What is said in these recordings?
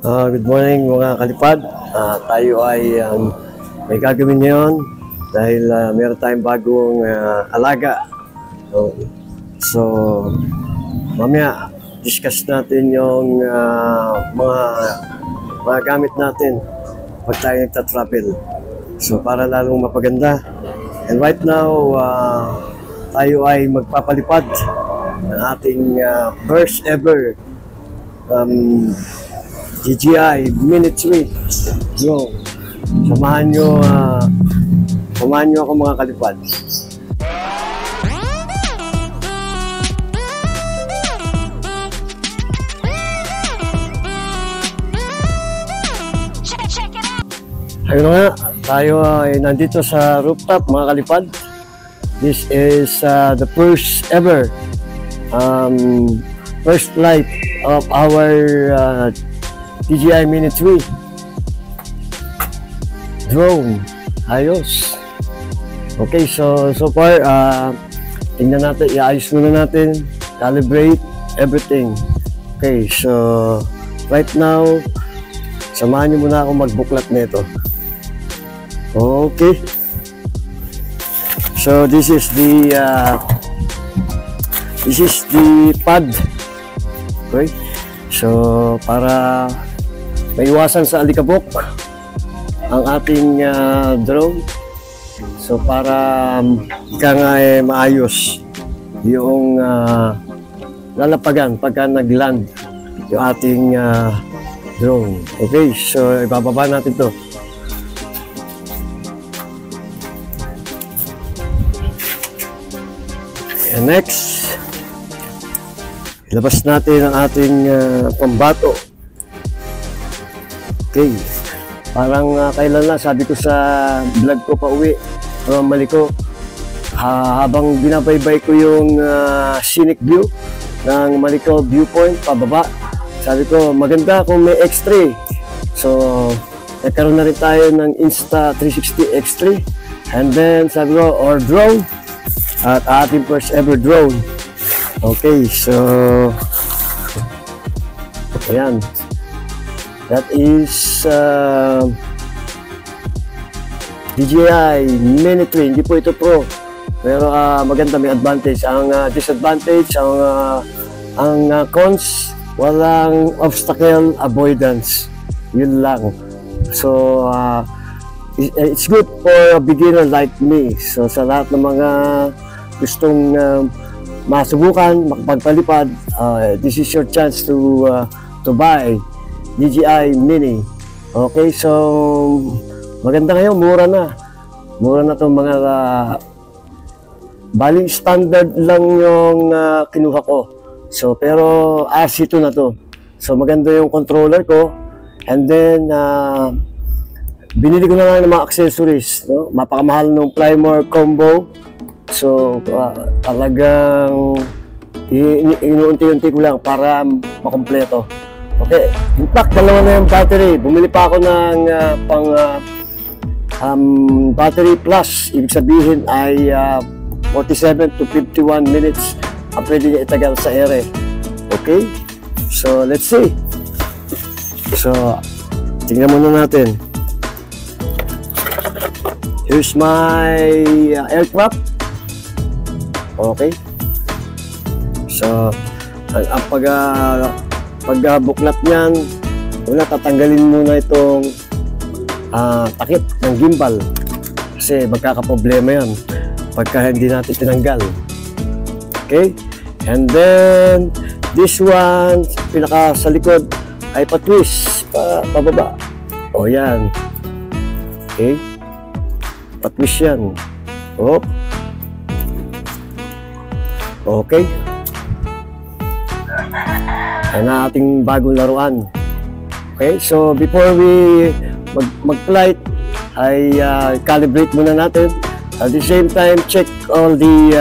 Good morning mga kalipad. Tayo ay may gagawin ngayon dahil meron tayong bagong alaga. So, mamaya discuss natin yung mga gamit natin pag tayo nagta-travel. So, para lalong mapaganda. And right now, tayo ay magpapalipad ng ating first ever DJI Mini 3 drone. Samahan nyo ako mga kalipad. Ayun nga, tayo ay nandito sa rooftop mga kalipad. This is the first ever first flight of our DJI Mini 3 drone. Ayos. Okay, so far tingnan natin, iayos muna natin, calibrate everything. Okay, so right now samahan niyo muna ako magbuklat nito. Okay, so this is the pad. Okay, so para maiwasan sa alikabok ang ating drone, so para maayos yung lalapagan pagka nag-land yung ating drone. Okay, so ibababa natin to. And next, ilabas natin ang ating pambato. Okay, parang kailan na sabi ko sa vlog ko pa uwi from Maliko, habang binabaybay ko yung scenic view ng Maliko viewpoint pababa, sabi ko maganda kung may X3. So nagkaroon na rin tayo ng Insta360 X3, and then sabi ko, or drone, at ating first ever drone. Okay, so ayan, that is DJI Mini 3. Hindi po ito Pro, pero maganda, may advantage. Ang disadvantage, ang cons, walang obstacle avoidance, yun lang. So it's good for a beginner like me. So sa lahat ng mga gustong masubukan, makapagpalipad, this is your chance to buy DJI Mini. Okay, so maganda ngayon, mura na itong mga baling standard lang yung kinuha ko. So pero RC2 na to, so maganda yung controller ko, and then binili ko na lang ng mga accessories, no? Mapakamahal nung Plymore combo. So talagang inuunti-unti ko lang para makompleto. Okay, in fact dalawa na yung battery. Bumili pa ako ng battery plus, ibig sabihin ay 47 to 51 minutes ang pwede niya itagal sa ere. Okay, so let's see. So tingnan muna natin. Here's my aircraft. Okay, so ang pagbuklat niyan, una tatanggalin muna itong takip ng gimbal, kasi magkakaproblema yan pagka hindi natin tinanggal. Okay, and then this one, pinaka sa likod ay patwist pababa. O yan, okay, patwist yan. Oh, okay, yan ang ating bagong laruan. Okay, so before we mag-flight ay calibrate muna natin. At the same time, check all the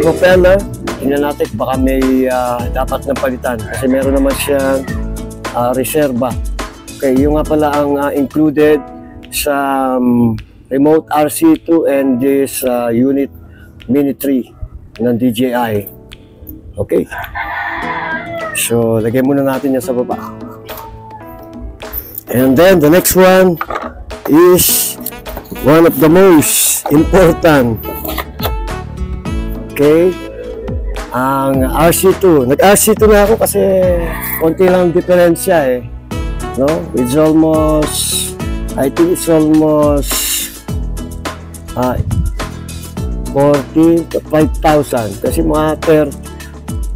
propeller. Tingnan natin baka may dapat na palitan, kasi meron naman siyang reserva. Okay, yung nga pala ang included sa remote RC2 and this unit Mini 3 ng DJI. Okay. So, lagay muna natin yan sa baba. And then, the next one is one of the most important. Okay? Ang RC2. Nag-RC2 na ako kasi konti lang diferensya eh. No? It's almost, I think it's almost 40 to 5,000. Kasi mga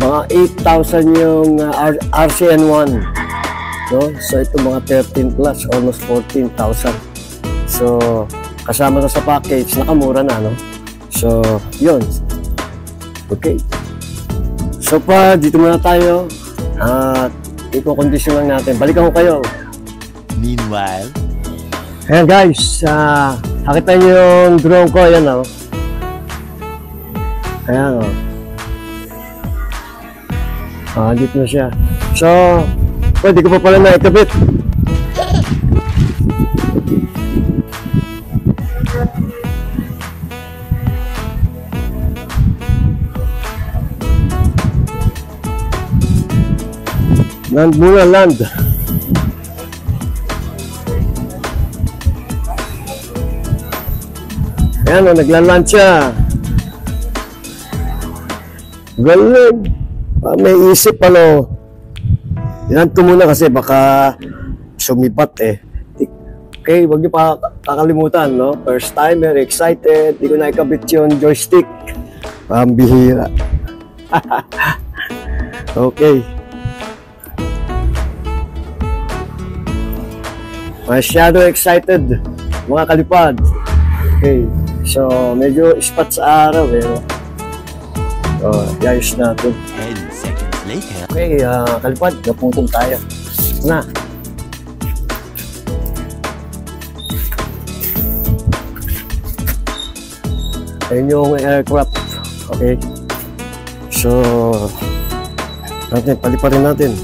8,000 yung RCN1. No? So ito mga 13 plus, almost 14,000. So kasama na sa package, nakamura na, no? So yun. Okay. So far, dito muna tayo. At iko-condition lang natin. Balikan ko kayo. Meanwhile, ayan guys, nakita nyo yung drone ko. Ayan o. Ayan o. Dito na siya. So, pwede ko pa pala na ikabit. Land muna, land. Ayan o, naglaland siya. Galing. May isip ano. Yan ko muna kasi baka sumipat eh. Okay, wag niyo pa kakalimutan, no? First timer, excited. Di ko na ikabit yung joystick. Pambihira. Okay. Masyado excited, mga kalipad. Okay, so medyo spot sa araw eh. So, ayos natin. 10 seconds later. Okay, kalipad, naputol tayo. Na. Ayun yung aircraft. Okay. So, paliparin natin.